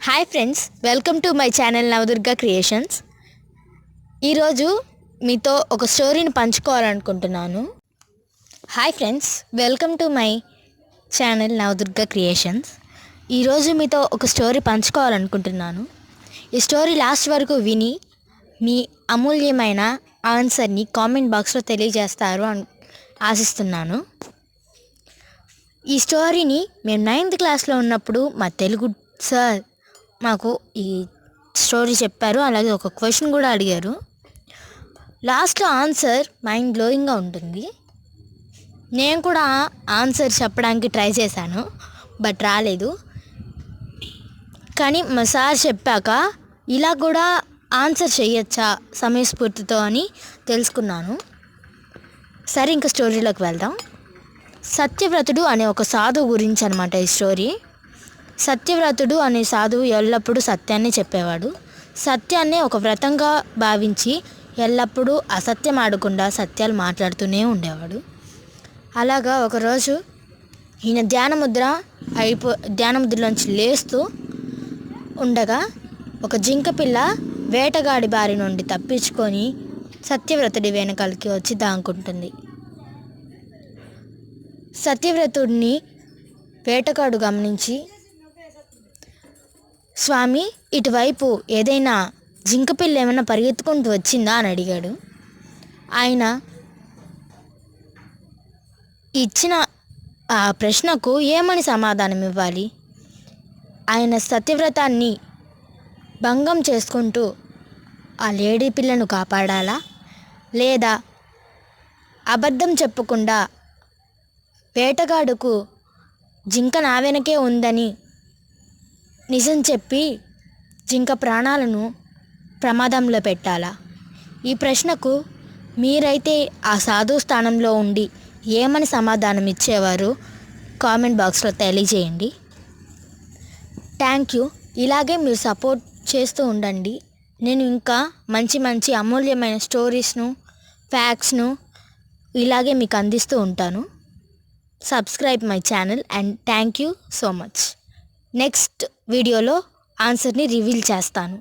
Hi friends, welcome to my channel Navadurga creations. ఈరోజు మీతో ఒక స్టోరీని పంచుకోవాలనుకుంటున్నాను. Hi friends, welcome to my channel Navadurga creations. ఈరోజు మీతో ఒక స్టోరీ పంచుకోవాలనుకుంటున్నాను. ఈ స్టోరీ లాస్ట్ వరకు విని మీ అమూల్యమైన ఆన్సర్ని కామెంట్ బాక్స్లో తెలియజేస్తారు అని ఆశిస్తున్నాను. ఈ స్టోరీని మేము 9th క్లాస్లో ఉన్నప్పుడు మా తెలుగు సార్ మాకు ఈ స్టోరీ చెప్పారు. అలాగే ఒక క్వశ్చన్ కూడా అడిగారు. లాస్ట్లో ఆన్సర్ మైండ్ బ్లోయింగ్గా ఉంటుంది. నేను కూడా ఆన్సర్ చెప్పడానికి ట్రై చేశాను, బట్ రాలేదు. కానీ మా సార్ చెప్పాక ఇలా కూడా ఆన్సర్ చేయొచ్చా సమయస్ఫూర్తితో అని తెలుసుకున్నాను. సరే, ఇంకా స్టోరీలోకి వెళ్దాం. సత్యవ్రతుడు అనే ఒక సాధువు గురించి అనమాట ఈ స్టోరీ. సత్యవ్రతుడు అనే సాధువు ఎల్లప్పుడూ సత్యాన్ని చెప్పేవాడు. సత్యాన్నే ఒక వ్రతంగా భావించి ఎల్లప్పుడూ అసత్యం ఆడకుండా సత్యాలు మాట్లాడుతూనే ఉండేవాడు. అలాగా ఒకరోజు ఈయన ధ్యానముద్రలోంచి లేస్తూ ఉండగా ఒక జింకపిల్ల వేటగాడి బారి నుండి తప్పించుకొని సత్యవ్రతుడి వెనకాలకి వచ్చి దాక్కుంటుంది. సత్యవ్రతుడిని వేటగాడు గమనించి, స్వామి, ఇటువైపు ఏదైనా జింకపిల్ల ఏమైనా పరిగెత్తుకుంటూ వచ్చిందా అని అడిగాడు. ఆయన ఇచ్చిన ఆ ప్రశ్నకు ఏమని సమాధానం ఇవ్వాలి? ఆయన సత్యవ్రతాన్ని భంగం చేసుకుంటూ ఆ లేడీ పిల్లను కాపాడాలా, లేదా అబద్ధం చెప్పకుండా వేటగాడుకు జింక నా వెనకే ఉందని నిజం చెప్పి జింక ప్రాణాలను ప్రమాదంలో పెట్టాలా? ఈ ప్రశ్నకు మీరైతే ఆ సాధు స్థానంలో ఉండి ఏమని సమాధానం ఇచ్చేవారు? కామెంట్ బాక్స్లో తెలియజేయండి. Thank you. ఇలాగే మీరు సపోర్ట్ చేస్తూ ఉండండి. నేను ఇంకా మంచి మంచి అమూల్యమైన స్టోరీస్ను, ఫ్యాక్ట్స్ను ఇలాగే మీకు అందిస్తూ ఉంటాను. Subscribe my channel and thank you so much. Next వీడియోలో ఆన్సర్ని రివీల్ చేస్తాను.